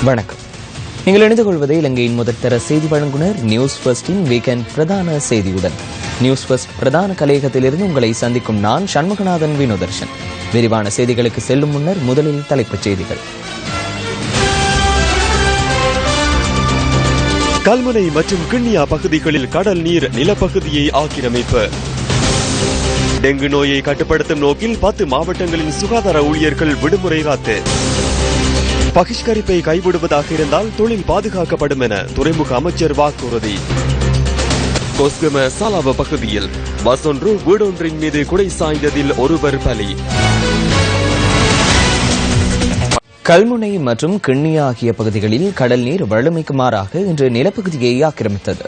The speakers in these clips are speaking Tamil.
வணக்கம். நீங்கள் இணைந்து கொள்வது இலங்கையின் முதற்தர செய்தி வழங்குனர் நியூஸ் ஃபர்ஸ்டின் வீக்கெண்ட் பிரதான செய்தியுடன். நியூஸ் ஃபர்ஸ்ட் பிரதான கலையகத்திலிருந்து உங்களை சந்திக்கும் நான் சண்முகநாதன் வினோதர்ஷன். விரிவான செய்திகளுக்கு செல்லும் முன்னர் முதலில் தலைப்புச் செய்திகள். கல்முனை மற்றும் கிண்ணியா பகுதிகளில் கடல் நீர் நிலப்பகுதியை ஆக்கிரமிப்பு. டெங்கு நோயை கட்டுப்படுத்தும் நோக்கில் 10 மாவட்டங்களின் சுகாதார ஊழியர்கள் விடுமுறை ரத்து. பகிஷ்கரிப்பை கைவிடுவதாக இருந்தால் தொழில் பாதுகாக்கப்படும் என துறைமுக அமைச்சர் வாக்குறுதி. கொஸ்கம சாலாவ பகுதியில் பஸ் ஒன்று வீடொன்றின் மீது குடை சாய்ந்ததில் ஒருவர் பலி. கல்முனை மற்றும் கிண்ணியா ஆகிய பகுதிகளில் கடல் நீர் வழமைக்கு மாறாக இன்று நிலப்பகுதியை ஆக்கிரமித்தது.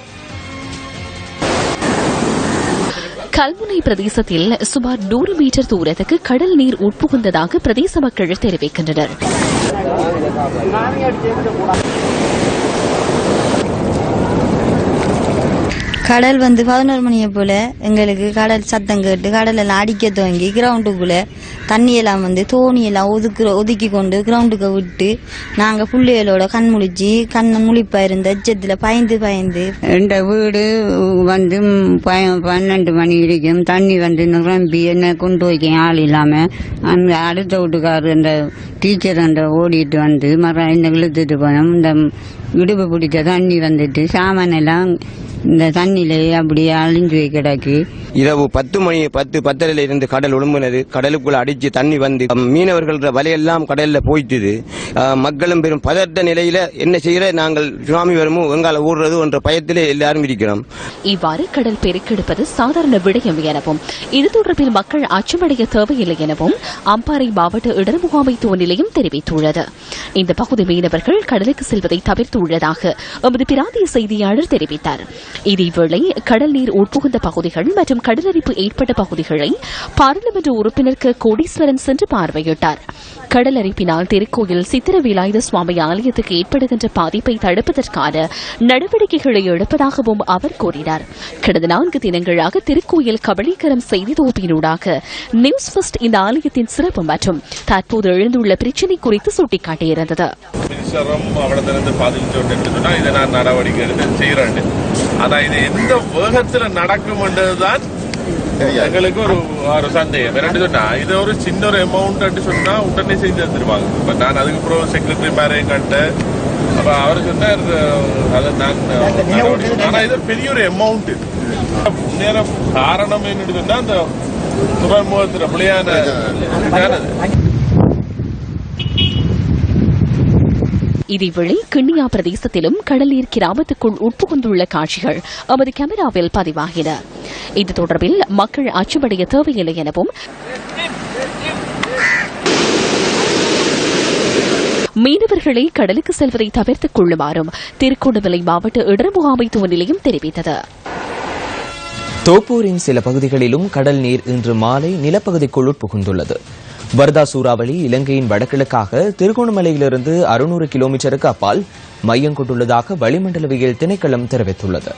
கல்முனை பிரதேசத்தில் சுமார் 100 மீட்டர் தூரத்துக்கு கடல் நீர் உட்புகுந்ததாக பிரதேச மக்கள் தெரிவிக்கின்றனர். கடல் 11 மணியை போல எங்களுக்கு கடல் சத்தம் கேட்டு கடல் எல்லாம் அடிக்க துவங்கி கிரவுண்டுக்குள்ள தண்ணியெல்லாம் தோணியெல்லாம் ஒதுக்கி கொண்டு கிரவுண்டுக்கு விட்டு நாங்கள் பிள்ளைகளோட கண் முழிச்சு கண்ணை முழிப்பா இருந்த எச்சத்தில் பயந்து எந்த வீடு 12 மணி வரைக்கும் தண்ணி நிரம்பி என்ன கொண்டு வைக்க ஆள் இல்லாம அந்த அடுத்த வீட்டுக்காரர் அந்த டீச்சர் அந்த ஓடிட்டு மரம் என்ன இழுத்துட்டு போனோம். இந்த இடுப்பு பிடிச்ச தண்ணி சாமான் எல்லாம் இந்த தண்ணியிலே அப்படியே அழிஞ்சு கிடக்கு. இரவு 10:10 இருந்து கடல் உழும்பினது. கடலுக்குள்ள அடிச்சு தண்ணி மீனவர்கள் வலையெல்லாம் கடல்ல போயிட்டுது. மக்களும் பெரும் பதட்ட நிலையில என்ன செய்யற நாங்கள் சுனாமி வருமோ எங்கால ஊடுறது என்ற பயத்திலே எல்லாரும் இருக்கிறோம். இவ்வாறு கடல் பெருக்கெடுப்பது சாதாரண விடயம் எனவும் இது தொடர்பில் மக்கள் அச்சமடைய தேவையில்லை எனவும் அம்பாறை மாவட்ட இடர் முகாமைத்துவ நிலையம் தெரிவித்துள்ளது. இந்த பகுதி மீனவர்கள் கடலுக்கு செல்வதை தவிர்த்துள்ளதாக எமது பிராந்திய செய்தியாளர் தெரிவித்தார். இதேவேளை கடல் நீர் உட்புகுந்த பகுதிகள் மற்றும் கடலரிப்பு ஏற்பட்ட பகுதிகளை பாராளுமன்ற உறுப்பினர் கோடீஸ்வரன் சென்று பார்வையிட்டார். கடலரிப்பினால் திருக்கோயில் சித்திரவேலாயுத சுவாமி ஆலயத்துக்கு ஏற்படுகின்ற பாதிப்பை தடுப்பதற்கான நடவடிக்கைகளை எடுப்பதாகவும் அவர் கூறினார். கடந்த 4 தினங்களாக திருக்கோயில் கபலீகரம் செய்தி தொகுப்பினூடாக நியூஸ் ஃபர்ஸ்ட் இந்த ஆலயத்தின் சிறப்பு மற்றும் தற்போது எழுந்துள்ள பிரச்சினை குறித்து சுட்டிக்காட்டியிருந்தது. ஆனா இது எந்த வேகத்துல நடக்கும் என்றதுதான் எங்களுக்கு ஒரு சந்தேகம். என்னன்னு சொன்னா இது ஒரு சின்ன ஒரு அமௌண்ட் சொன்னா உடனே செஞ்சு தந்துருவாங்க. இப்ப நான் அதுக்கப்புறம் செக்ரட்டரி மேரையும் கண்டேன். அப்ப அவர் சொன்னார் அதை நான் ஆனா இது பெரிய ஒரு அமௌண்ட். முன்னேற காரணம் என்னன்னு சொன்னா அந்த துறைமுகத்துல பிள்ளையான இதேவேளை கிண்ணியா பிரதேசத்திலும் கடல்நீர் கிராமத்துக்குள் உட்புகுந்துள்ள காட்சிகள் எமது கேமராவில் பதிவாகின. இது தொடர்பில் மக்கள் அச்சமடைய தேவையில்லை எனவும் மீனவர்களை கடலுக்கு செல்வதை தவிர்த்துக் கொள்ளுமாறும் திருகோணமலை மாவட்ட இடர் முகாமைத்துவ நிலையம் தெரிவித்தது. தோப்பூரின் சில பகுதிகளிலும் கடல் நீர் இன்று மாலை நிலப்பகுதிக்குள் உட்புகுந்துள்ளது. வர்தா சூறாவளி இலங்கையின் வடகிழக்காக திருகோணமலையிலிருந்து 600 கிலோமீட்டருக்கு அப்பால் மையம் கொண்டுள்ளதாக வளிமண்டலவியல் திணைக்களம் தெரிவித்துள்ளது.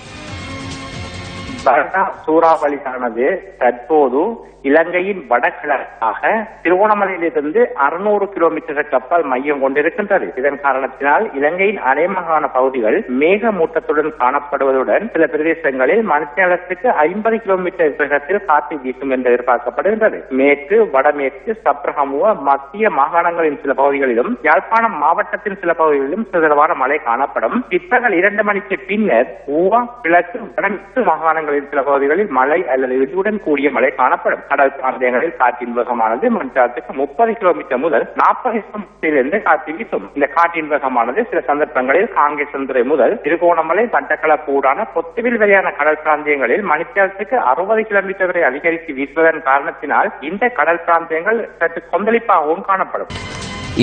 வர்தா சூறாவளியானது தற்போது இலங்கையின் வடகிழக்காக திருவோணமலையிலிருந்து 600 கிலோமீட்டருக்கு அப்பால் மையம் கொண்டிருக்கின்றது. இதன் காரணத்தினால் இலங்கையின் அரைமாகாண பகுதிகள் மேகமூட்டத்துடன் காணப்படுவதுடன் சில பிரதேசங்களில் மணிநேரத்துக்கு 50 கிலோமீட்டர் வேகத்தில் காற்று வீசும் என்று எதிர்பார்க்கப்படுகின்றது. மேற்கு, வடமேற்கு, சப்ரகமுவ, மத்திய மாகாணங்களின் சில பகுதிகளிலும் யாழ்ப்பாணம் மாவட்டத்தின் சில பகுதிகளிலும் சிதறவான மழை காணப்படும். பிற்பகல் 2 மணிக்கு பின்னர் ஊவா, கிழக்கு, வடமேற்கு மாகாணங்களின் சில பகுதிகளில் மழை அல்லது இடியுடன் கூடிய மழை காணப்படும். கடல் பிராந்தியங்களில் காற்றின் வேகமானது மணிக்கு 30 கிலோமீட்டர் முதல் 40 கிலோமீட்டரிலிருந்து காற்று வீசும். இந்த காற்றின் வேகமானது சில சந்தர்ப்பங்களில் காங்கேசந்துறை முதல் திருகோணமலை, மட்டக்களப்பு ஊடான பொத்துவில் வரையான கடல் பிராந்தியங்களில் மணிக்கு 60 கிலோமீட்டர் வரை அதிகரித்து வீசுவதன் காரணத்தினால் இந்த கடல் பிராந்தியங்கள் சற்று கொந்தளிப்பாகவும் காணப்படும்.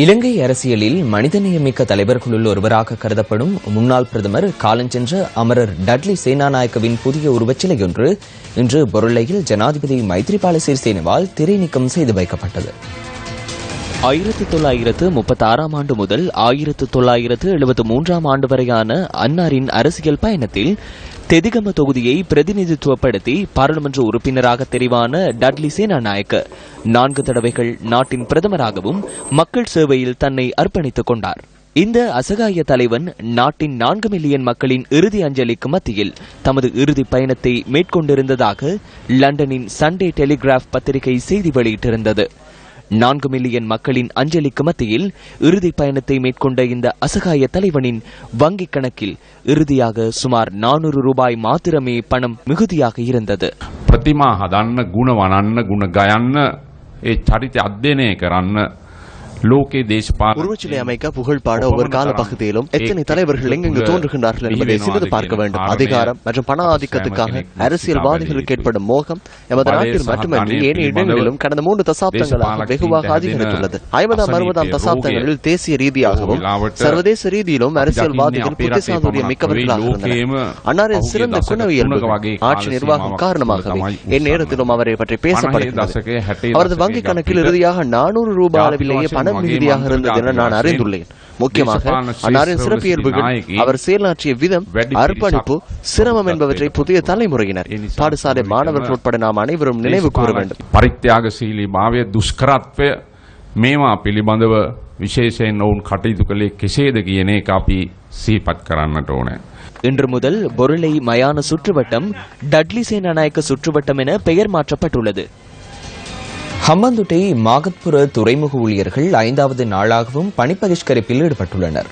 இலங்கை அரசியலில் மனிதநேயமிக்க தலைவர்களுள் ஒருவராக கருதப்படும் முன்னாள் பிரதமர் காலஞ்சென்ற அமரர் டட்லி சேனாநாயக்கவின் புதிய உருவச்சிலையொன்று இன்று பொருளையில் ஜனாதிபதி மைத்ரிபால சிறிசேனவால் திரை நீக்கம் செய்து வைக்கப்பட்டது. 1936 ஆண்டு முதல் 1973 ஆண்டு வரையான அன்னாரின் அரசியல் பயணத்தில் தெதிகம தொகுதியை பிரதிநிதித்துவப்படுத்தி பாராளுமன்ற உறுப்பினராக தெரிவான டட்லி சேனாநாயக்க 4 தடவைகள் நாட்டின் பிரதமராகவும் மக்கள் சேவையில் தன்னை அர்ப்பணித்துக் கொண்டார். இந்த அசகாய தலைவன் நாட்டின் 4 மில்லியன் மக்களின் இறுதி அஞ்சலிக்கு மத்தியில் தமது இறுதி பயணத்தை மேற்கொண்டிருந்ததாக லண்டனின் சண்டே டெலிகிராப் பத்திரிகை செய்தி வெளியிட்டிருந்தது. 4 மில்லியன் மக்களின் அஞ்சலிக்கு மத்தியில் இறுதி பயணத்தை மேற்கொண்ட இந்த அசகாய தலைவனின் வங்கிக் கணக்கில் இறுதியாக சுமார் 400 ரூபாய் மாத்திரமே பணம் மிகுதியாக இருந்தது. ප්‍රතිමා හදන්න, ගුණ වනන්න, ගුණ ගයන්න, ඒ චරිත අධ්‍යයනය කරන්න லோகே தேசபால உருவச்சிலை அமைக்க புகழ் பாட ஒவ்வொரு கால பகுதியிலும் எத்தனை தலைவர்கள் எங்கெங்கு தோன்றுகின்றார்கள் என்பதை சிறிது பார்க்க வேண்டும். அதிகாரம் மற்றும் பண ஆதிக்கத்துக்காக அரசியல்வாதிகளுக்கு ஏற்படும் மோகம் எமது நாட்டில் மட்டுமன்றி ஏனைய இடங்களிலும் கடந்த 3 தசாப்தங்களாக வெகுவாக அதிகரித்துள்ளது. 50ஆம் 60ஆம் தசாப்தங்களில் தேசிய ரீதியாகவும் சர்வதேச ரீதியிலும் அரசியல்வாதிகள் புத்திசாதுரியம் மிக்கவர்களாக இருந்தனர். அன்னாரின் சிறந்த குணவியல்பு ஆட்சி நிர்வாகம் காரணமாகவே எந்நேரத்திலும் அவரை பற்றி பேசப்படுகிறது. அவரது வங்கிக் கணக்கில் இறுதியாக 400 ரூபாய் அளவிலேயே பணம் மிகுதியாக இருந்தது என நான் அறிந்துள்ளேன். முக்கியமாக அன்னாரின் சிறப்பியல்புகள், அவர் செயலாற்றிய விதம், அர்ப்பணிப்பு, சிரமம் என்பவற்றை புதிய தலைமுறையினர், பாடசாலை மாணவர்கள் உட்பட நாம் அனைவரும் நினைவு கூற வேண்டும். පරිත්‍යාගශීලී භාවය, දුෂ්කරත්වය මේවා පිළිබඳව විශේෂයෙන් ඔවුන් කටයුතු කළේ කෙසේද කියන එක අපි සිහිපත් කරන්නට ඕනේ. இன்று முதல் பொருளை மயான சுற்றுவட்டம் டட்லி சேனாநாயக்க சுற்றுவட்டம் என பெயர் மாற்றப்பட்டுள்ளது. ஹம்பாந்தோட்டை மாகத்புர துறைமுக ஊழியர்கள் 5வது நாளாகவும் பணிப்பகிஷ்கரிப்பில் ஈடுபட்டுள்ளனர்.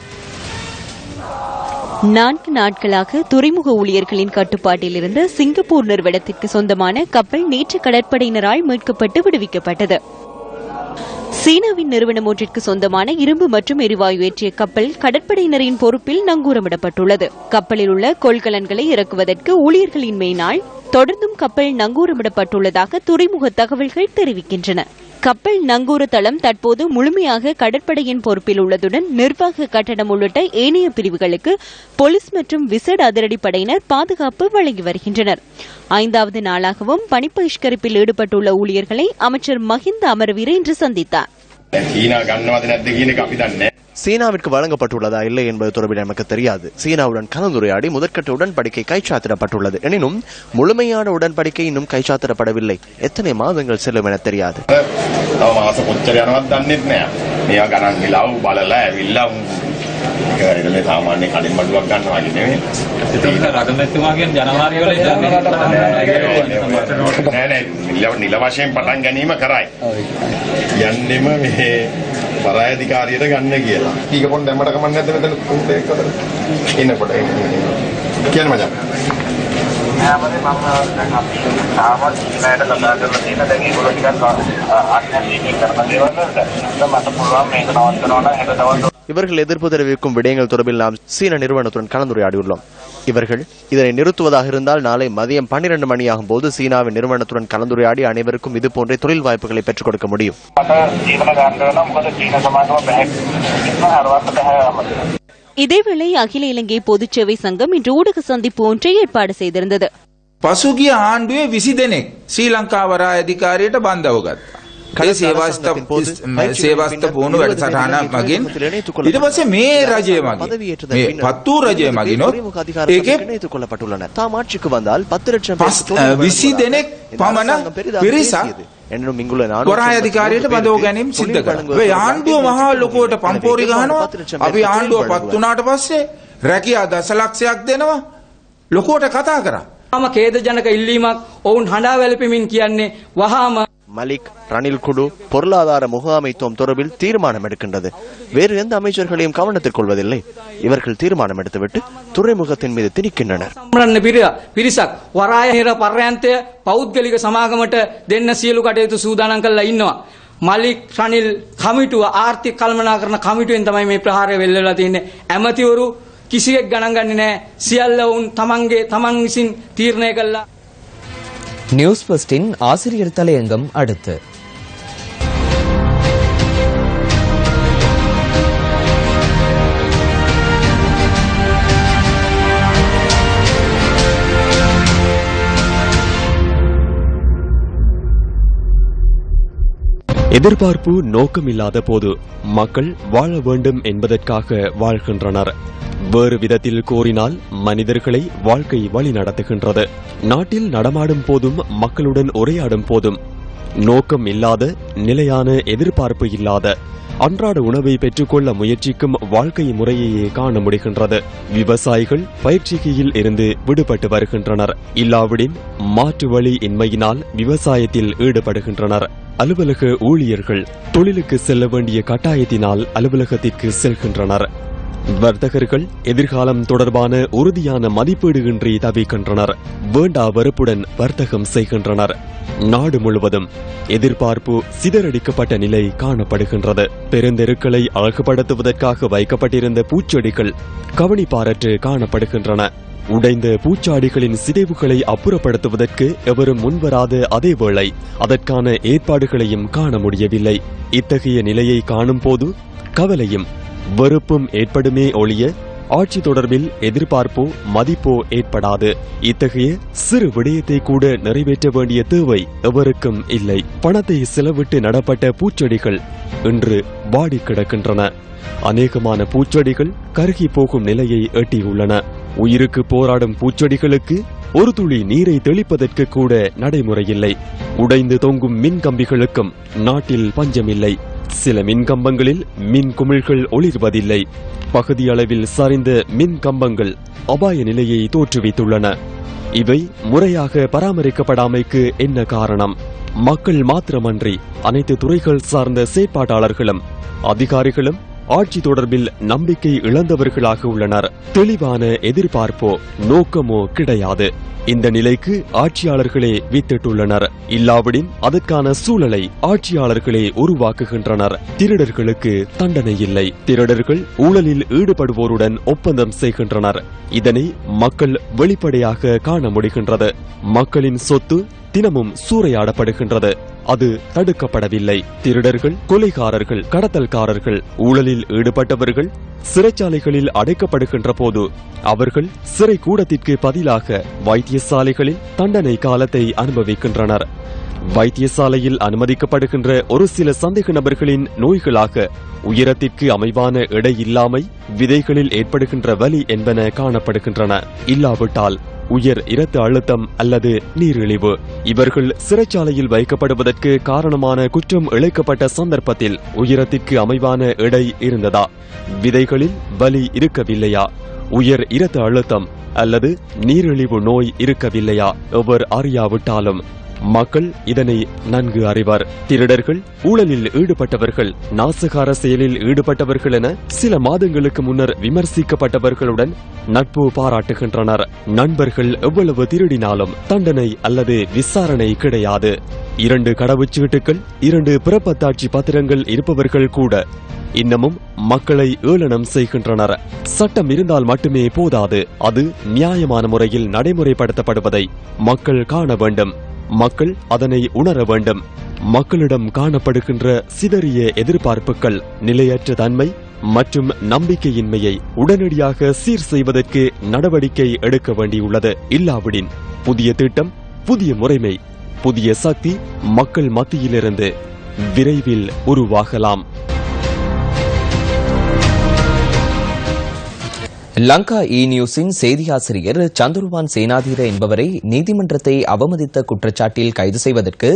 4 நாட்களாக துறைமுக ஊழியர்களின் கட்டுப்பாட்டில் இருந்த சிங்கப்பூர் நிறுவனத்திற்கு சொந்தமான கப்பல் நேற்று கடற்படையினரால் மீட்கப்பட்டு விடுவிக்கப்பட்டது. சீனாவின் நிறுவனம் ஒன்றிற்கு சொந்தமான இரும்பு மற்றும் எரிவாயு ஏற்றிய கப்பல் கடற்படையினரின் பொறுப்பில் நங்கூரமிடப்பட்டுள்ளது. கப்பலில் உள்ள கொள்கலன்களை இறக்குவதற்கு ஊழியர்களின் மேனால் தொடர்ந்தும் கப்பல் நங்கூரமிடப்பட்டுள்ளதாக துறைமுக தகவல்கள் தெரிவிக்கின்றன. கப்பல் நங்கூர தளம் தற்போது முழுமையாக கடற்படையின் பொறுப்பில் உள்ளதுடன் நிர்வாக கட்டடம் உள்ளிட்ட ஏனைய பிரிவுகளுக்கு போலீஸ் மற்றும் விசேட அதிரடிப்படையினர் பாதுகாப்பு வழங்கி வருகின்றனர். 5வது நாளாகவும் பணிப்பகிஷ்கரிப்பில் ஈடுபட்டுள்ள ஊழியர்களை அமைச்சர் மஹிந்த அமரவீர இன்று சந்தித்தார். சீனாவிற்கு வழங்கப்பட்டுள்ளதா இல்லை என்பது தொடர்பில் நமக்கு தெரியாது. சீனாவுடன் கலந்துரையாடி முதற்கட்ட உடன்படிக்கை கைச்சாத்திடப்பட்டுள்ளது. எனினும் முழுமையான உடன்படிக்கை இன்னும் கைச்சாத்திடப்படவில்லை. எத்தனை மாதங்கள் செல்லும் என தெரியாது. சாமானிய கடன் மடுவாக නිලවශයෙන් පටන් ගැනීම කරයි. යන්නෙම මේ පරායධිකාරියට ගන්න කියලා. ඊක පොඩ්ඩක් දැම්මට කමක් නැද්ද මෙතන තුන් දෙකක් අතර. ඉන්නකොට කියන්න මචං. නෑමනේ මම දැන් අපි තාමත් ඉන්නයට කතා කරලා තියෙන දැන් ඒගොල්ලෝ ටිකක් අත්‍යවශ්‍ය කරන දේවල් වලට මට පුළුවන් මේක නවත්තනවා නම් හෙට දවල් இவர்கள் எதிர்ப்பு தெரிவிக்கும் விடயங்கள் தொடர்பில் நாம் சீன நிறுவனத்துடன் கலந்துரையாடியுள்ளோம். இவர்கள் இதனை நிறுத்துவதாக இருந்தால் நாளை மதியம் 12 மணியாகும் போது சீனாவின் நிறுவனத்துடன் கலந்துரையாடி அனைவருக்கும் இதுபோன்ற தொழில் வாய்ப்புகளை பெற்றுக் கொடுக்க முடியும். இதேவேளை அகில இலங்கை பொதுச்சேவை சங்கம் இன்று ஊடக சந்திப்பு ஒன்றை ஏற்பாடு செய்திருந்தது. පසුගිය ආණ්ඩුවේ 20 දෙනෙක් ශ්‍රී ලංකා වරාය අධිකාරියට බන්ධව ගත්තා. සේවාස්ත පුහුණු වැඩසටහන මගින් ඊට පස්සේ මේ රජය මගින් මේ පත්තු රජය මගිනොත් ඒකේ தாம் ஆட்சிக்கு வந்தால் 10 லட்சம் 20 දෙනෙක් පමණ පිරිසක් වරාය අධිකාරියට බඳව ගැනීම සිද්ධ කරනවා. මේ ආණ්ඩුව මහා ලොකුවට පම්පෝරි ගහනවා. අපි ආණ්ඩුව පත් වුණාට පස්සේ රැකියා දසලක්ෂයක් දෙනවා. ලොකුවට කතා කරා. ම ඛේදජනක ඉල්ලීමක් ඔවුන් හඬා වැළපෙමින් කියන්නේ වහාම மலிக் ரணில் குழு பொருளாதார முகாமைத்துவம் தொடர்பில் தீர்மானம் எடுக்கின்றது. வேறு எந்த அமைச்சர்களையும் கவனத்தில் கொள்வதில்லை. இவர்கள் தீர்மானம் எடுத்துவிட்டு துறைமுகத்தின் மீது திணிக்கின்றனர். පිරිසක් වරාය හිර පර්යන්තය පෞද්ගලික සමාගමට දෙන්න සියලු කටයුතු සූදානම් කරලා ඉන්නවා. මලික් රනිල් කමිටුව ආර්ථික කළමනාකරන කමිටුවෙන් තමයි මේ ප්‍රහාරය වෙල්ලලා තියෙන්නේ. ඇමතිවරු කිසියෙක් ගණන් ගන්නේ නැහැ. සියල්ල උන් තමන් විසින් තීරණය කළා. நியூஸ் ஃபர்ஸ்டின் ஆசிரியர் தலையங்கம் அடுத்து. எதிர்பார்ப்பு நோக்கமில்லாத போது மக்கள் வாழ வேண்டும் என்பதற்காக வாழ்கின்றனர். வேறு விதத்தில் கூறினால் மனிதர்களை வாழ்க்கை வழி நடத்துகின்றது. நாட்டில் நடமாடும் போதும் மக்களுடன் உரையாடும் போதும் நோக்கம் இல்லாத, நிலையான எதிர்பார்ப்பு இல்லாத, அன்றாட உணவை பெற்றுக்கொள்ள முயற்சிக்கும் வாழ்க்கை முறையையே காண முடிகின்றது. விவசாயிகள் பயிற்சிகையில் இருந்து விடுபட்டு வருகின்றனர். இல்லாவிடின் மாற்று வழி இன்மையினால் விவசாயத்தில் ஈடுபடுகின்றனர். அலுவலக ஊழியர்கள் தொழிலுக்கு செல்ல வேண்டிய கட்டாயத்தினால் அலுவலகத்திற்கு செல்கின்றனர். வர்த்தகர்கள் எதிர்காலம் தொடர்பான உறுதியான மதிப்பீடு இன்றி தவிக்கின்றனர். வேண்டா வெறுப்புடன் வர்த்தகம் செய்கின்றனர். நாடு முழுவதும் எதிர்பார்ப்பு சிதறடிக்கப்பட்ட நிலை காணப்படுகின்றது. பெருந்தெருக்களை அழகுபடுத்துவதற்காக வைக்கப்பட்டிருந்த பூச்செடிகள் கவனிப்பாரற்று காணப்படுகின்றன. உடைந்த பூச்சாடிகளின் சிதைவுகளை அப்புறப்படுத்துவதற்கு எவரும் முன்வராத அதேவேளை அதற்கான ஏற்பாடுகளையும் காண முடியவில்லை. இத்தகைய நிலையை காணும் போது கவலையும் வெறுப்பும் ஏற்படுமே ஒழிய ஆட்சி தொடர்பில் எதிர்பார்ப்போ மதிப்போ ஏற்படாது. இத்தகைய சிறு விடயத்தை கூட நிறைவேற்ற வேண்டிய தேவை எவருக்கும் இல்லை. பணத்தை செலவிட்டு நடப்பட்ட பூச்செடிகள் இன்று வாடி கிடக்கின்றன. அநேகமான பூச்செடிகள் கருகி போகும் நிலையை எட்டியுள்ளன. உயிருக்கு போராடும் பூச்செடிகளுக்கு ஒரு துளி நீரை தெளிப்பதற்கு கூட நடைமுறையில்லை. உடைந்து தொங்கும் மின் கம்பிகளுக்கும் நாட்டில் பஞ்சமில்லை. சில மின்கம்பங்களில் மின் குமிழ்கள் ஒளிர்வதில்லை. பகுதி அளவில் சரிந்த மின் கம்பங்கள் அபாய நிலையை தோற்றுவித்துள்ளன. இவை முறையாக பராமரிக்கப்படாமைக்கு என்ன காரணம்? மக்கள் மாத்திரமன்றி அனைத்து துறைகள் சார்ந்த செயற்பாட்டாளர்களும் அதிகாரிகளும் ஆட்சி தொடர்பில் நம்பிக்கை இழந்தவர்களாக உள்ளனர். தெளிவான எதிர்பார்ப்போ நோக்கமோ கிடையாது. இந்த நிலைக்கு ஆட்சியாளர்களே வித்திட்டுள்ளனர். இல்லாவிடின் அதற்கான சூழலை ஆட்சியாளர்களே உருவாக்குகின்றனர். திருடர்களுக்கு தண்டனை இல்லை. திருடர்கள் ஊழலில் ஈடுபடுவோருடன் ஒப்பந்தம் செய்கின்றனர். இதனை மக்கள் வெளிப்படையாக காண முடிகின்றது. மக்களின் சொத்து தினமும் சூறையாடப்படுகின்றது. அது தடுக்கப்படவில்லை. திருடர்கள், கொலைகாரர்கள், கடத்தல்காரர்கள், ஊழலில் ஈடுபட்டவர்கள் சிறைச்சாலைகளில் அடைக்கப்படுகின்ற போது அவர்கள் சிறை கூடத்திற்கு பதிலாக வைத்தியசாலைகளில் தண்டனை காலத்தை அனுபவிக்கின்றனர். வைத்தியசாலையில் அனுமதிக்கப்படுகின்ற ஒரு சில சந்தேக நபர்களின் நோய்களாக உயரத்திற்கு அமைவான எடை இல்லாமை, விதைகளில் ஏற்படுகின்ற வலி என்பன காணப்படுகின்றன. இல்லாவிட்டால் உயர் இரத்த அழுத்தம் அல்லது நீரிழிவு. இவர்கள் சிறைச்சாலையில் வைக்கப்படுவதற்கு காரணமான குற்றம் இழைக்கப்பட்ட சந்தர்ப்பத்தில் உயரத்திற்கு அமைவான எடை இருந்ததா? விதைகளில் வலி இருக்கவில்லையா? உயர் இரத்த அழுத்தம் அல்லது நீரிழிவு நோய் இருக்கவில்லையா? எவர் அறியாவிட்டாலும் மக்கள் இதனை நன்கு அறிவர். திருடர்கள், ஊழலில் ஈடுபட்டவர்கள், நாசகார செயலில் ஈடுபட்டவர்கள் என சில மாதங்களுக்கு முன்னர் விமர்சிக்கப்பட்டவர்களுடன் நட்பு பாராட்டுகின்றனர். நண்பர்கள் எவ்வளவு திருடினாலும் தண்டனை அல்லது விசாரணை கிடையாது. 2 கடவுச்சீட்டுகள், 2 பிறப்பத்தாட்சி பத்திரங்கள் இருப்பவர்கள் கூட இன்னமும் மக்களை ஏளனம் செய்கின்றனர். சட்டம் இருந்தால் மட்டுமே போதாது. அது நியாயமான முறையில் நடைமுறைப்படுத்தப்படுவதை மக்கள் காண வேண்டும். மக்கள் அதனை உணர வேண்டும். மக்களிடம் காணப்படுகின்ற சிதறிய எதிர்பார்ப்புகள், நிலையற்ற தன்மை மற்றும் நம்பிக்கையின்மையை உடனடியாக சீர் செய்வதற்கு நடவடிக்கை எடுக்க வேண்டியுள்ளது. இல்லாவிடின் புதிய திட்டம், புதிய முறைமை, புதிய சக்தி மக்கள் மத்தியிலிருந்து விரைவில் உருவாகலாம். லங்கா நியூஸின் செய்தியாசிரியர் சந்துருவான் சேனாதீர என்பவரை நீதிமன்றத்தை அவமதித்த குற்றச்சாட்டில் கைது செய்வதற்கு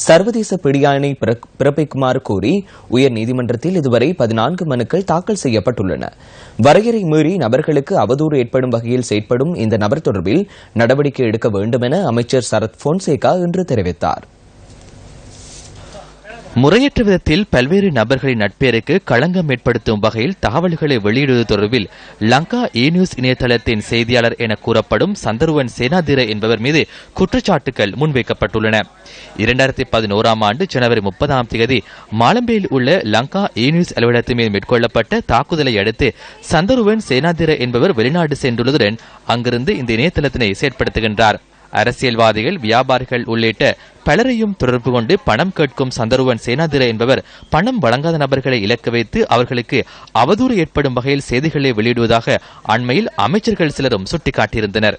சர்வதேச பிடியாணை பிறப்பிக்குமாறு கோரி உயர் நீதிமன்றத்தில் இதுவரை 14 மனுக்கள் தாக்கல் செய்யப்பட்டுள்ளன. வரையறை மீறி நபர்களுக்கு அவதூறு ஏற்படும் வகையில் செயற்படும் இந்த நபர் தொடர்பில் நடவடிக்கை எடுக்க வேண்டும் என அமைச்சர் சரத் போன்சேகா இன்று தெரிவித்தார். முறையற்ற விதத்தில் பல்வேறு நபர்களின் நட்பேருக்கு களங்கம் ஏற்படுத்தும் வகையில் தகவல்களை வெளியிடுவது தொடர்பில் லங்கா நியூஸ் இணையதளத்தின் செய்தியாளர் என கூறப்படும் சந்தருவன் சேனாதீர என்பவர் மீது குற்றச்சாட்டுகள் முன்வைக்கப்பட்டுள்ளன. 2011 ஆண்டு ஜனவரி 30 மாலம்பேயில் உள்ள லங்கா நியூஸ் அலுவலகத்தின் மீது மேற்கொள்ளப்பட்ட தாக்குதலை அடுத்து சந்தருவன் சேனாதீர என்பவர் வெளிநாடு சென்றுள்ளதுடன் அங்கிருந்து இந்த இணையதளத்தினை செயற்படுத்துகின்றார். அரசியல்வாதிகள், வியாபாரிகள் உள்ளிட்ட பலரையும் தொடர்பு கொண்டு பணம் கேட்கும் சந்தருவன் சேனாதீர என்பவர் பணம் வழங்காத நபர்களை இலக்கு வைத்து அவர்களுக்கு அவதூறு ஏற்படும் வகையில் செய்திகளை வெளியிடுவதாக அண்மையில் அமைச்சர்கள் சிலரும் சுட்டிக்காட்டியிருந்தனர்.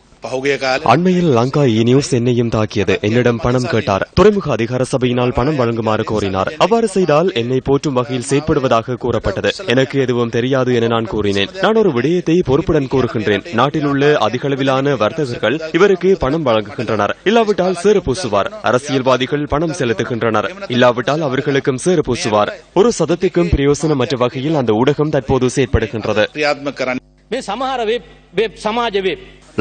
அண்மையில் லங்கா நியூஸ் என்னையும் தாக்கியது. என்னிடம் பணம் கேட்டார். துறைமுக அதிகார சபையினால் பணம் வழங்குமாறு கோரினார். அவ்வாறு செய்தால் என்னை போற்றும் வகையில் செயற்படுவதாக கூறப்பட்டது. எனக்கு எதுவும் தெரியாது என நான் கூறினேன். நான் ஒரு விடயத்தை பொறுப்புடன் கூறுகின்றேன். நாட்டில் உள்ள அதிகளவிலான வர்த்தகர்கள் இவருக்கு பணம் வழங்குகின்றனர். இல்லாவிட்டால் சேறு பூசுவார். அரசியல் அரசியல்வாதிகள் பணம் செலுத்துகின்றனர். இல்லாவிட்டால் அவர்களுக்கும் சேறு பூசுவார். ஒரு சதத்திற்கும் பிரயோசனமற்ற வகையில் அந்த ஊடகம் தற்போது செயற்படுகின்றது.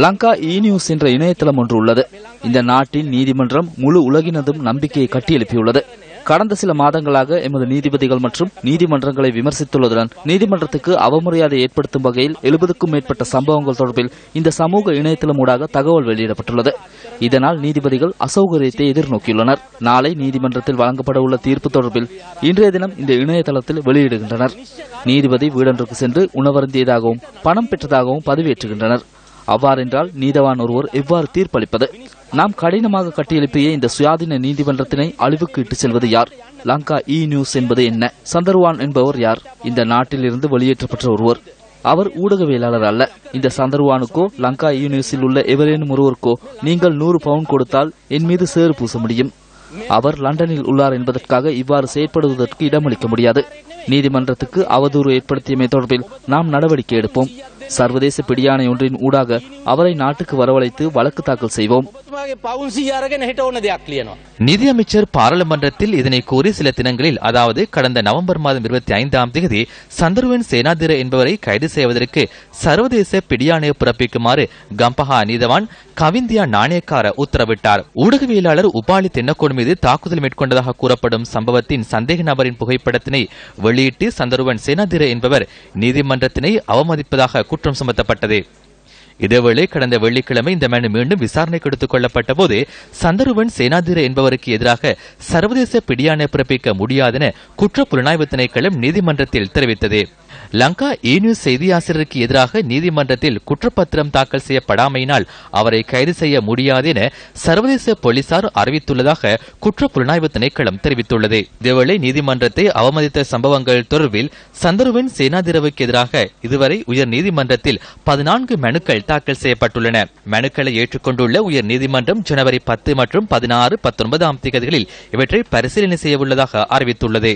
லங்கா இ நியூஸ் என்ற இணையதளம் ஒன்று உள்ளது. இந்த நாட்டின் நீதிமன்றம் முழு உலகினதும் நம்பிக்கையை கட்டியெழுப்பியுள்ளது. கடந்த சில மாதங்களாக எமது நீதிபதிகள் மற்றும் நீதிமன்றங்களை விமர்சித்துள்ளதுடன் நீதிமன்றத்துக்கு அவமரியாதை ஏற்படுத்தும் வகையில் 70க்கும் மேற்பட்ட சம்பவங்கள் தொடர்பில் இந்த சமூக இணையதளம் ஊடாக தகவல் வெளியிடப்பட்டுள்ளது. இதனால் நீதிபதிகள் அசௌகரியத்தை எதிர்நோக்கியுள்ளனர். நாளை நீதிமன்றத்தில் வழங்கப்பட உள்ள தீர்ப்பு தொடர்பில் இன்றைய தினம் இந்த இணையதளத்தில் வெளியிடுகின்றனர். நீதிபதி வீடொன்றுக்கு சென்று உணவருந்தியதாகவும் பணம் பெற்றதாகவும் பதிவேற்றுகின்றனர். அவ்வாறென்றால் நீதவான் ஒருவர் எவ்வாறு தீர்ப்பளிப்பது? நாம் கடினமாக கட்டியெழுப்பிய இந்த சுயாதீன நீதிமன்றத்தினை அழிவுக்கு இட்டு செல்வது யார்? லங்கா இ நியூஸ் என்பது என்ன? சந்தர்வான் என்பவர் யார்? இந்த நாட்டில் இருந்து வெளியேற்றப்பட்ட ஒருவர். அவர் ஊடகவியலாளர் அல்ல. இந்த சந்தர்வானுக்கோ லங்கா இ நியூஸில் உள்ள எவரேனும் ஒருவருக்கோ நீங்கள் 100 பவுண்ட் கொடுத்தால் என் மீது சேறு பூச முடியும். அவர் லண்டனில் உள்ளார் என்பதற்காக இவ்வாறு செயற்படுவதற்கு இடமளிக்க முடியாது. நீதிமன்றத்துக்கு அவதூறு ஏற்படுத்தியமை தொடர்பில் நாம் நடவடிக்கை எடுப்போம். சர்வதேச பிடியாணை ஒன்றின் ஊடாக அவரை நாட்டுக்கு வரவழைத்து வழக்கு தாக்கல் செய்வோம். நிதியமைச்சர் பாராளுமன்றத்தில் இதனை கூறி சில தினங்களில், அதாவது கடந்த நவம்பர் மாதம் 25ஆம் தேதி சந்தருவன் சேனாதிர என்பவரை கைது செய்வதற்கு சர்வதேச பிடியாணை பிறப்பிக்குமாறு கம்பஹா நீதவான் கவிந்தியா நாணயக்கார உத்தரவிட்டார். ஊடகவியலாளர் உபாலி தென்னக்கோடு மீது தாக்குதல் மேற்கொண்டதாக கூறப்படும் சம்பவத்தின் சந்தேக நபரின் புகைப்படத்தினை வெளியிட்டு சந்தருவன் சேனாதிர என்பவர் நீதிமன்றத்தினை அவமதிப்பதாக குற்றம் சுமத்தப்பட்டது. இதேவேளை கடந்த வெள்ளிக்கிழமை இந்த மனு மீண்டும் விசாரணைக்கு எடுத்துக் கொள்ளப்பட்ட போது சந்தருவன் சேனாதிர என்பவருக்கு எதிராக சர்வதேச பிடியாணை பிறப்பிக்க முடியாதென குற்ற புலனாய்வு திணைக்களம் நீதிமன்றத்தில் தெரிவித்தது. லங்கா இ நியூஸ் செய்தியாசிரியருக்கு எதிராக நீதிமன்றத்தில் குற்றப்பத்திரம் தாக்கல் செய்யப்படாமையினால் அவரை கைது செய்ய முடியாது என சர்வதேச போலீசார் அறிவித்துள்ளதாக குற்ற புலனாய்வு திணைக்களம் தெரிவித்துள்ளது. இதேவேளை நீதிமன்றத்தை அவமதித்த சம்பவங்கள் தொடர்பில் சந்தருவன் சேனாதிரவுக்கு எதிராக இதுவரை உயர் நீதிமன்றத்தில் 14 மனுக்கள் தாக்கல் செய்யப்பட்டுள்ளன. மனுக்களை ஏற்றுக்கொண்டுள்ள உயர் நீதிமன்றம் ஜனவரி 10 மற்றும் 16, 19ஆம் தேதிகளில் இவற்றை பரிசீலனை செய்யவுள்ளதாக அறிவித்துள்ளது.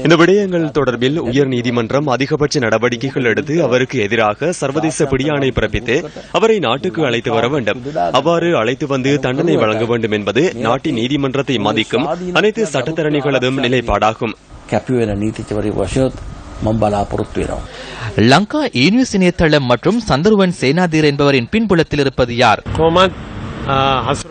இந்த விடயங்கள் தொடர்பில் உயர் நீதிமன்றம் அதிகபட்ச நடவடிக்கைகள் எடுத்து அவருக்கு எதிராக சர்வதேச பிடியாணை பிறப்பித்து அவரை நாட்டுக்கு அழைத்து வர வேண்டும். அவ்வாறு அழைத்து வந்து தண்டனை வழங்க வேண்டும் என்பது நாட்டின் நீதிமன்றத்தை மதிக்கும் அனைத்து சட்டத்தரணிகளதும் நிலைப்பாடாகும். லங்கா இ நியூஸ் இணையதளம் மற்றும் சந்தருவன் சேனாதிர என்பவரின் பின்புலத்தில் இருப்பது யார்?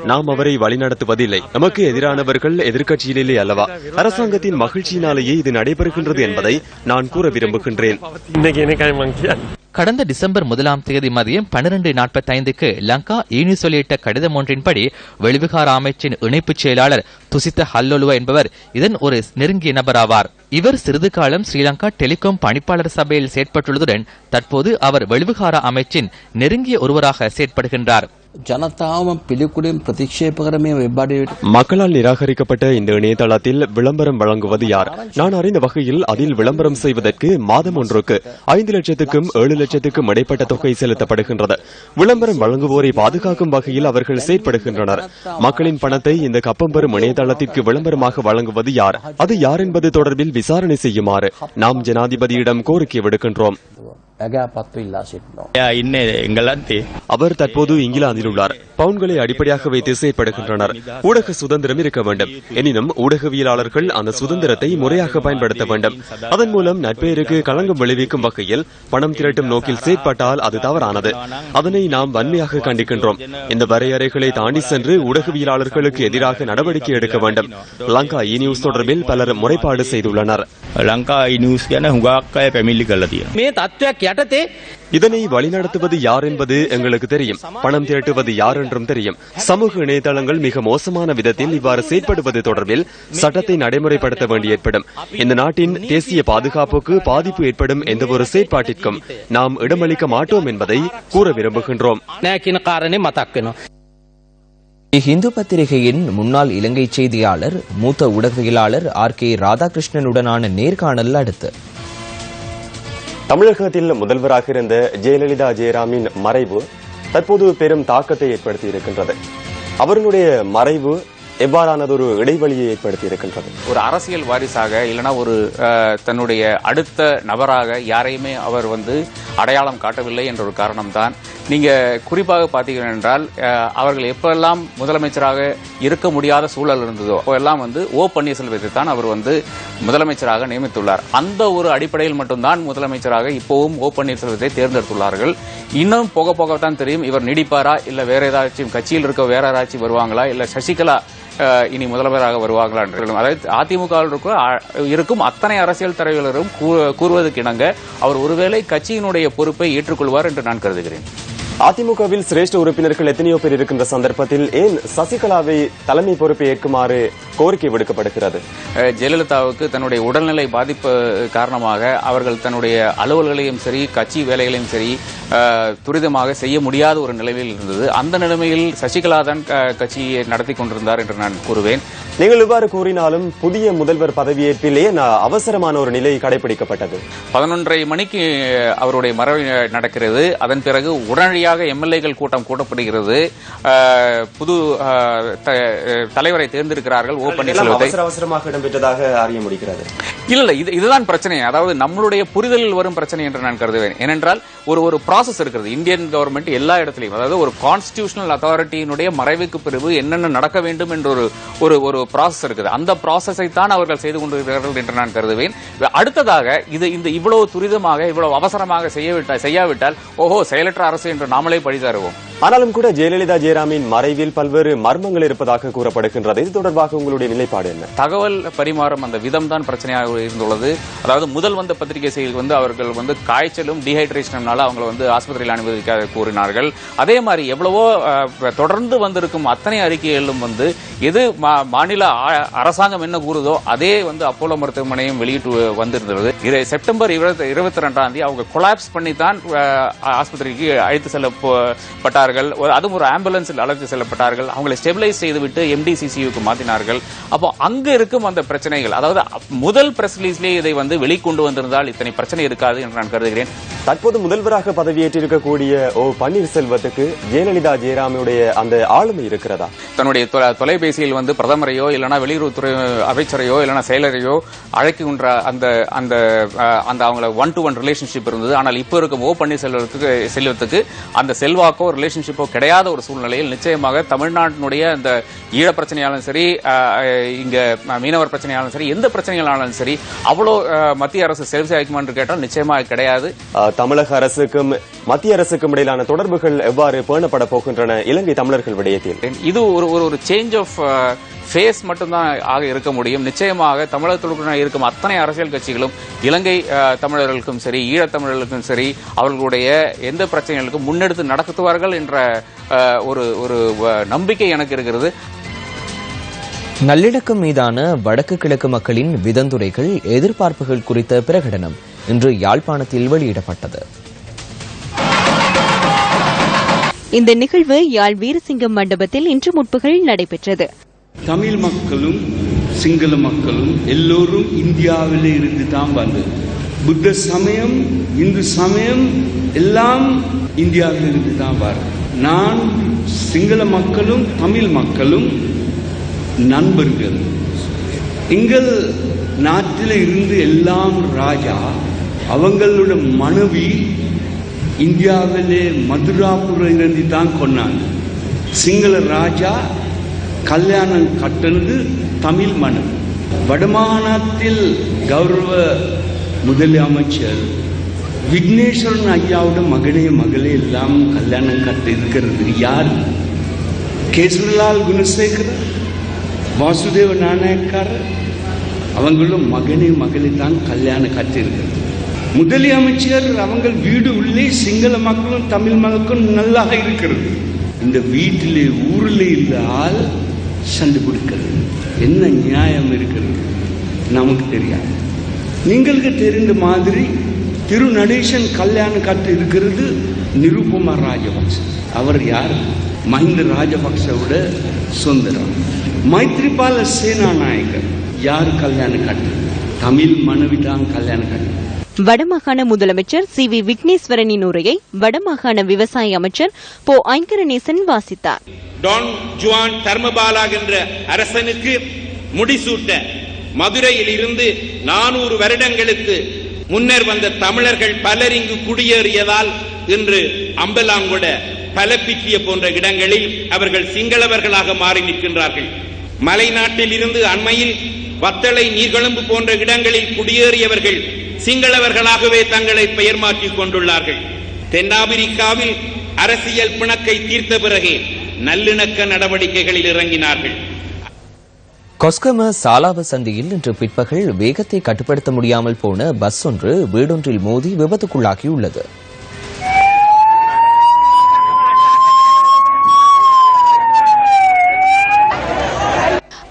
நாம் அவரை வழிநடத்துவதில்லை. நமக்கு எதிரானவர்கள் எதிர்க்கட்சியிலே அல்லவா? அரசாங்கத்தின் மகிழ்ச்சியினாலேயே இது நடைபெறுகின்றது என்பதை நான் கூற விரும்புகின்றேன். கடந்த டிசம்பர் 1ஆம் தேதி மதியம் 12:45க்கு லங்கா இ நியூஸ் வெளியிட்ட கடிதம் ஒன்றின்படி வெளிவிகார அமைச்சின் இணைப்புச் செயலாளர் துசித்த ஹல்லொலுவ என்பவர் இதன் ஒரு நெருங்கிய நபர் ஆவார். இவர் சிறிது காலம் ஸ்ரீலங்கா டெலிகாம் பணிப்பாளர் சபையில் செயற்பட்டுள்ளதுடன் தற்போது அவர் வெளிவிகார அமைச்சின் நெருங்கிய ஒருவராக செயற்படுகின்றார். மக்களால் நிராகரிக்கப்பட்ட இந்த இணையதளத்தில் விளம்பரம் வழங்குவது யார்? நான் அறிந்த வகையில் அதில் விளம்பரம் செய்வதற்கு மாதம் ஒன்றுக்கு 5 லட்சத்துக்கும் 7 லட்சத்துக்கும் இடைப்பட்ட தொகை செலுத்தப்படுகின்றது. விளம்பரம் வழங்குவோரை பாதுகாக்கும் வகையில் அவர்கள் செயற்படுகின்றனர். மக்களின் பணத்தை இந்த கப்பம் பெறும் இணையதளத்திற்கு விளம்பரமாக வழங்குவது யார்? அது யார் என்பது தொடர்பில் விசாரணை செய்யுமாறு நாம் ஜனாதிபதியிடம் கோரிக்கை விடுக்கின்றோம். அவர் தற்போது இங்கிலாந்தில் உள்ளார். பவுன்களை அடிப்படையாக வைத்து செயற்படுகின்றனர். ஊடக சுதந்திரம் இருக்க வேண்டும். எனினும் ஊடகவியலாளர்கள் அந்த சுதந்திரத்தை முறையாக பயன்படுத்த வேண்டும். அதன் மூலம் நட்பெயருக்கு களங்கம் விளைவிக்கும் வகையில் பணம் திரட்டும் நோக்கில் செயற்பட்டால் அது தவறானது. அதனை நாம் வன்மையாக கண்டிக்கின்றோம். இந்த வரையறைகளை தாண்டி சென்று ஊடகவியலாளர்களுக்கு எதிராக நடவடிக்கை எடுக்க வேண்டும். லங்கா இ நியூஸ் தொடர்பில் பலர் முறைப்பாடு செய்துள்ளனர். இதனை வழிநடத்துவது யார் என்பது எங்களுக்கு தெரியும். பணம் திரட்டுவது யார் என்றும் தெரியும். சமூக இணையதளங்கள் மிக மோசமான விதத்தில் இவ்வாறு செயற்படுவது தொடர்பில் சட்டத்தை நடைமுறைப்படுத்த வேண்டி ஏற்படும். இந்த நாட்டின் தேசிய பாதுகாப்புக்கு பாதிப்பு ஏற்படும் எந்த ஒரு செயற்பாட்டிற்கும் நாம் இடமளிக்க மாட்டோம் என்பதை கூற விரும்புகின்றோம். இந்து பத்திரிகையின் முன்னாள் இலங்கை செய்தியாளர் மூத்த ஊடகவியலாளர் RK ராதாகிருஷ்ணனுடனான நேர்காணல் அடுத்து தமிழகத்தில் முதல்வராக இருந்த ஜெயலலிதா ஜெயராமின் மறைவு தற்போது பெரும் தாக்கத்தை ஏற்படுத்தி இருக்கின்றது. அவர்களுடைய மறைவு எவ்வாறானதொரு இடைவெளியை ஏற்படுத்தி இருக்கின்றது? ஒரு அரசியல் வாரிசாக இல்லைனா ஒரு தன்னுடைய அடுத்த நபராக யாரையுமே அவர் அடையாளம் காட்டவில்லை என்ற ஒரு காரணம்தான் நீங்க குறிப்பாக பார்த்தீர்கள் என்றால் அவர்கள் எப்பெல்லாம் முதலமைச்சராக இருக்க முடியாத சூழல் இருந்ததோ அப்பெல்லாம் வந்து ஓ பன்னீர்செல்வத்தை தான் அவர் வந்து முதலமைச்சராக நியமித்துள்ளார். அந்த ஒரு அடிப்படையில் மட்டும்தான் முதலமைச்சராக இப்போவும் ஓ பன்னீர்செல்வத்தை தேர்ந்தெடுத்துள்ளார்கள். இன்னும் போக போகத்தான் தெரியும் இவர் நீடிப்பாரா இல்ல வேற ஏதாச்சும் கட்சியில் இருக்க வேற யாராச்சும் வருவாங்களா இல்ல சசிகலா இனி முதல்வராக வருவாங்களா என்று. அதாவது அதிமுக இருக்கும் அத்தனை அரசியல் தலைவர்களும் கூறுவதற்கு இணங்க அவர் ஒருவேளை கட்சியினுடைய பொறுப்பை ஏற்றுக்கொள்வார் என்று நான் கருதுகிறேன். அதிமுகவில் சிரேஷ்ட உறுப்பினர்கள் எத்தனையோ பேர் இருக்கின்ற சந்தர்ப்பத்தில் ஏன் சசிகலாவை தலைமை பொறுப்பை ஏற்குமாறு கோரிக்கை விடுக்கப்படுகிறது? ஜெயலலிதாவுக்கு தன்னுடைய உடல்நிலை பாதிப்பு காரணமாக அவர்கள் தன்னுடைய அலுவல்களையும் சரி கட்சி வேலைகளையும் சரி துரிதமாக செய்ய முடியாத ஒரு நிலையில் இருந்தது. அந்த நிலைமையில் சசிகலா தான் கட்சியை நடத்தி கொண்டிருந்தார் என்று நான் கூறுவேன். நீங்கள் இவ்வாறு கூறினாலும் புதிய முதல்வர் பதவியேற்பிலே அவசரமான ஒரு நிலை கடைபிடிக்கப்பட்டது. 11:30 மணிக்கு அவருடைய மறைவு நடக்கிறது. அதன் பிறகு உடனடியாக எம்எல்ஏக்கள் கூட்டம் கூட்டப்படுகிறது. புது தலைவரை தேர்ந்தெடுக்கிறார்கள். ஓ பன்னீர்செல்வத்தை அவசரமாக இடம்பெற்றதாக அறிய முடிகிறது. இல்ல இதுதான் பிரச்சனை. அதாவது நம்மளுடைய புரிதலில் வரும் பிரச்சனை என்று நான் கருதுவேன். ஏனென்றால் ஒரு ப்ராசஸ் இருக்கிறது. இந்தியன் கவர்மெண்ட் எல்லா இடத்திலையும் அதாவது ஒரு கான்ஸ்டிடியூஷனல் அத்தாரிட்டியினுடைய மறைவுக்கு பிறகு என்னென்ன நடக்க வேண்டும் என்ற ஒரு ப்ராசஸ் இருக்குது. அந்த ப்ராசஸை தான் அவர்கள் செய்து கொண்டிருக்கிறார்கள் என்று நான் கருதுவேன். அடுத்ததாக இந்த இவ்வளவு துரிதமாக இவ்வளவு அவசரமாக செய்யாவிட்டால் ஓஹோ செயலற்ற அரசு என்று நாமளே பழி தருவோம். ஆனாலும் கூட ஜெயலலிதா ஜெயராமின் மறைவில் பல்வேறு மர்மங்கள் இருப்பதாக கூறப்படுகின்றது. இது தொடர்பாக உங்களுடைய நிலைப்பாடு என்ன? தகவல் பரிமாறும் அந்த விதம் தான் பிரச்சனையாக இருந்துள்ளது. அதாவது முதல் வந்த பத்திரிகை செய்தியில் வந்து அவர்கள் வந்து காய்ச்சலும் டீஹைட்ரேஷனால அவங்க வந்து ஆஸ்பத்திரியில் அனுமதிக்க கூறினார்கள். அதே மாதிரி எவ்வளவோ தொடர்ந்து வந்திருக்கும் அத்தனை அறிக்கைகளிலும் வந்து எது மாநில அரசாங்கம் என்ன கூறுதோ அதே வந்து அப்போலோ மருத்துவமனையும் வெளியிட்டு வந்திருந்தது. செப்டம்பர் 22 அவங்க கொலாப்ஸ் பண்ணி தான் ஆஸ்பத்திரிக்கு அழைத்து செல்லப்பட்டார்கள். அதுவும் ஒரு ஆம்புலன்ஸில் அழைத்து செல்லப்பட்டார்கள். அவங்களை ஸ்டெபிலைஸ் செய்துவிட்டு MDCCUக்கு மாற்றினார்கள். அப்போ அங்க இருக்கும் அந்த பிரச்சனைகள் அதாவது முதல் பிரஸ் ரிலீஸ்லேயே இதை வந்து வெளிக்கொண்டு வந்திருந்தால் இத்தனை பிரச்சனை இருக்காது என்று நான் கருதுகிறேன். தற்போது முதல்வராக பதவியேற்றிருக்கக்கூடிய ஓ பன்னீர்செல்வத்துக்கு ஜெயலலிதா ஜெயராமுடைய அந்த ஆளுமை இருக்கிறதா? தன்னுடைய தொலைபேசியில் வந்து பிரதமரையோ இல்லைன்னா வெளியுறவுத்துறை அமைச்சரையோ இல்லைன்னா செயலரையோ அழைக்கின்ற அந்த அவங்கள 1-to-1 ரிலேஷன்ஷிப் இருந்தது. ஆனால் இப்போ இருக்கும் ஓ பன்னீர்செல்வத்துக்கு அந்த செல்வாக்கோ ரிலேஷன்ஷிப்போ கிடையாத ஒரு சூழ்நிலையில் நிச்சயமாக தமிழ்நாட்டினுடைய அந்த ஈழ பிரச்சனையாலும் சரி இங்க மீனவர் பிரச்சனையாலும் சரி எந்த பிரச்சனைகளாலும் சரி அவ்வளோ மத்திய அரசு செல்வி ஆகுமா என்று கேட்டால் நிச்சயமாக கிடையாது. தமிழக அரசுக்கும் மத்திய அரசுக்கும் இடையிலான தொடர்புகள் எவ்வாறு பேணப்பட போகின்றன இலங்கை தமிழர்கள் விடயத்தில்? இது ஒரு சேஞ்ச் ஆஃப் ஃபேஸ் மட்டும்தான் ஆக இருக்க முடியும். நிச்சயமாக தமிழகத்திற்குள் இருக்கும் அத்தனை அரசியல் கட்சிகளும் இலங்கை தமிழர்களுக்கும் சரி ஈழத்தமிழர்களுக்கும் சரி அவர்களுடைய எந்த பிரச்சனைகளுக்கும் முன்னெடுத்து நடத்துவார்கள் என்ற ஒரு நம்பிக்கை எனக்கு இருக்கிறது. நல்லிணக்கம் மீதான வடக்கு கிழக்கு மக்களின் விதந்துரைகள் எதிர்பார்ப்புகள் குறித்த பிரகடனம் இன்று யாழ்ப்பாணத்தில் வெளியிடப்பட்டது. இந்த நிகழ்வு யாழ் வீரசிங்கம் மண்டபத்தில் இன்று முற்பகல் நடைபெற்றது. தமிழ் மக்களும் சிங்கள மக்களும் எல்லோரும் இந்தியாவிலே இருந்து தான் வந்தது. புத்த சமயம் இந்து சமயம் எல்லாம் இந்தியாவில் இருந்து தான் வரும். நான் சிங்கள மக்களும் தமிழ் மக்களும் நண்பர்கள். எங்கள் நாட்டில் இருந்து எல்லாம் ராஜா அவங்களோட மனைவி இந்தியாவிலே மதுராபுரம் இருந்து தான் கொண்டாங்க. சிங்கள ராஜா கல்யாணம் கட்டது தமிழ் மனைவி. வடமாகாணத்தில் கௌரவ முதலமைச்சர் விக்னேஸ்வரன் ஐயாவோட மகளே எல்லாம் கல்யாணம் கட்ட இருக்கிறது யார்? கேசவலால் குணசேகர், வாசுதேவ நாணயக்கார அவங்களும் மகளே தான் கல்யாணம் கட்டிருக்கிறது. முதலமைச்சர் அவங்க வீடு உள்ளே சிங்கள மக்களும் தமிழ் மக்களும் நல்லா இருக்கிறது. இந்த வீட்டிலே ஊரில் இல்லால் சண்டை பிடிக்கிறது என்ன நியாயம் இருக்கிறது நமக்கு தெரியாது. நீங்களுக்கு தெரிந்த மாதிரி திருநடேசன் கல்யாணம் கட்டு இருக்கிறது நிருபமா ராஜபக்ச. அவர் யார்? மஹிந்த ராஜபக்சவோட சொந்தரம். மைத்ரிபால சேனாநாயகர் யார் கல்யாணம் கட்டு? தமிழ் மனைவி தான் கல்யாணம் கட்டு. வடமாகாண முதலமைச்சர் CV விக்னேஸ்வரனின் உரையை வடமாகாண விவசாய அமைச்சர் போ ஐங்கரநேசன் வாசித்தார். டான் ஜுவான் தர்மபாலா என்ற அரசனுக்கு முடிசூட்ட மதுரையில் இருந்து 400 வருடங்களுக்கு முன்னர் வந்த தமிழர்கள் பலர் இங்கு குடியேறியதால் இன்று அம்பலாங்கொட பலப்பிட்டிய போன்ற இடங்களில் அவர்கள் சிங்களவர்களாக மாறி நிற்கின்றார்கள். மலைநாட்டில் இருந்து அண்மையில் வத்தளை நீர்கொழும்பு போன்ற இடங்களில் குடியேறியவர்கள் சிங்களவர்களாகவே தங்களை பெயர் மாற்றிக் கொண்டுள்ளார்கள். தென்னாப்பிரிக்காவில் அரசியல் பிணக்கை தீர்த்த பிறகே நல்லிணக்க நடவடிக்கைகளில் இறங்கினார்கள். கொஸ்கம சாலாவ சந்தியில் இன்று பிற்பகல் வேகத்தை கட்டுப்படுத்த முடியாமல் போன பஸ் ஒன்று வீடொன்றில் மோதி விபத்துக்குள்ளாகியுள்ளது.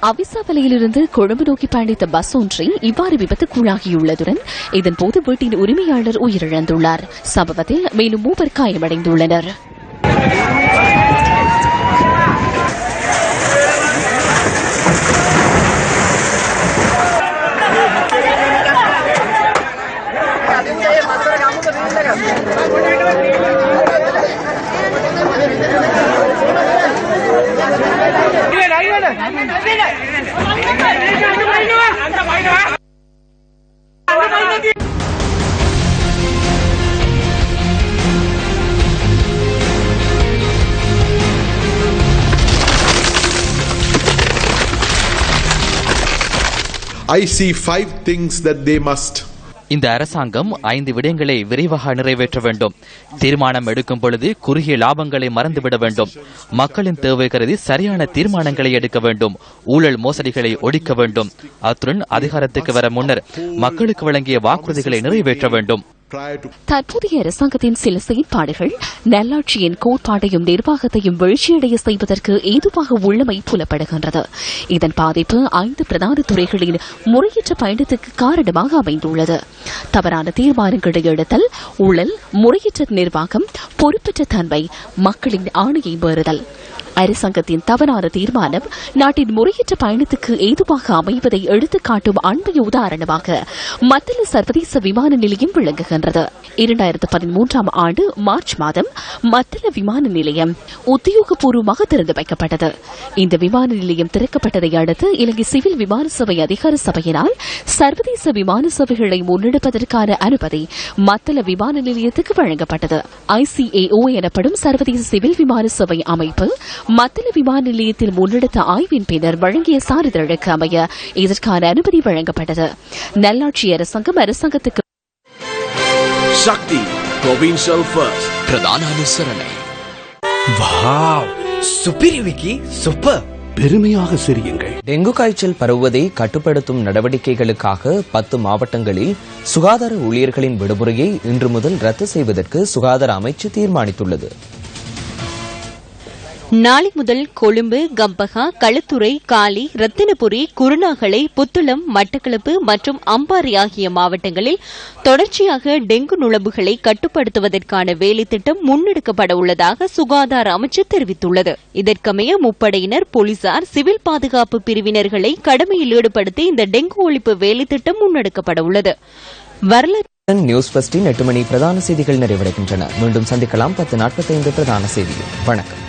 அவிசாவலையிலிருந்து கொழும்பு நோக்கி பயணித்த பஸ் ஒன்றை இவ்வாறு விபத்துக்குள்ளாகியுள்ளதுடன் இதன்போது வீட்டின் உரிமையாளர் உயிரிழந்துள்ளார். சம்பவத்தில் மேலும் 3 காயமடைந்துள்ளனர். I see 5 things that they must. இந்த அரசாங்கம் 5 விடயங்களை விரைவாக நிறைவேற்ற வேண்டும். தீர்மானம் எடுக்கும் பொழுது குறுகிய லாபங்களை மறந்துவிட வேண்டும். மக்களின் தேவை கருதி சரியான தீர்மானங்களை எடுக்க வேண்டும். ஊழல் மோசடிகளை ஒழிக்க வேண்டும். அத்துடன் அதிகாரத்துக்கு வர முன்னர் மக்களுக்கு வழங்கிய வாக்குறுதிகளை நிறைவேற்ற வேண்டும். தற்போதைய அரசாங்கத்தின் சில செயற்பாடுகள் நல்லாட்சியின் கோட்பாட்டையும் நிர்வாகத்தையும் வீழ்ச்சியடைய செய்வதற்கு ஏதுவாக உள்ளமை புலப்படுகின்றது. இதன் பாதிப்பு 5 பிரதான துறைகளின் முறையற்ற பயணத்துக்கு காரணமாக அமைந்துள்ளது. தவறான தீர்மானங்களை எடுத்தல், ஊழல், முறையற்ற நிர்வாகம், பொறுப்பற்ற தன்மை, மக்களின் ஆணையை மீறுதல். அரசாங்கத்தின் தவறான தீர்மானம் நாட்டின் முறையற்ற பயணத்துக்கு ஏதுவாக அமைவதை எடுத்துக்காட்டும் அண்மைய உதாரணமாக மத்தள சர்வதேச விமான நிலையம் விளங்குகின்றது. 2013 ஆண்டு மார்ச் மாதம் மத்தள விமான நிலையம் உத்தியோகபூர்வமாக திறந்து வைக்கப்பட்டது. இந்த விமான நிலையம் திறக்கப்பட்டதை அடுத்து இலங்கை சிவில் விமான சபை அதிகார சபையினால் சர்வதேச விமான சேவைகளை முன்னெடுப்பதற்கான அனுமதி மத்தள விமான நிலையத்துக்கு வழங்கப்பட்டது. ICAO எனப்படும் சர்வதேச சிவில் விமான சேவை அமைப்பு மத்தள விமான நிலையத்தில் முன்னெடுத்த ஆய்வின் பின்னர் வழங்கிய சான்றிதழுக்கு அமைய இதற்கான அனுமதி வழங்கப்பட்டது. நல்லாட்சி அரசாங்கத்துக்கு சக்தி provincial first பிரதான அனுசரணை. Wow, super Vicky, super. பெருமையாக சிரியுங்கள். டெங்கு காய்ச்சல் பரவுவதை கட்டுப்படுத்தும் நடவடிக்கைகளுக்காக 10 மாவட்டங்களில் சுகாதார ஊழியர்களின் விடுமுறையை இன்று முதல் ரத்து செய்வதற்கு சுகாதார அமைச்சு தீர்மானித்துள்ளது. நாளை முதல் கொழும்பு, கம்பகா, களுத்துறை, காலி, ரத்தினபுரி, குருநாகலை, புத்தளம், மட்டக்களப்பு மற்றும் அம்பாறை ஆகிய மாவட்டங்களில் தொடர்ச்சியாக டெங்கு நுளம்புகளை கட்டுப்படுத்துவதற்கான வேலைத்திட்டம் முன்னெடுக்கப்பட உள்ளதாக சுகாதார அமைச்சு தெரிவித்துள்ளது. இதற்கமைய முப்படையினர், போலீசார், சிவில் பாதுகாப்பு பிரிவினர்களை கடமையில் ஈடுபடுத்தி இந்த டெங்கு ஒழிப்பு வேலைத்திட்டம் முன்னெடுக்கப்பட உள்ளது. வரலாற்று நியூஸ் ஃபர்ஸ்டின் 8 மணி பிரதான செய்திகள் நிறைவடைகின்றன. மீண்டும் சந்திக்கலாம் 10:45 பிரதான செய்தியில். வணக்கம்.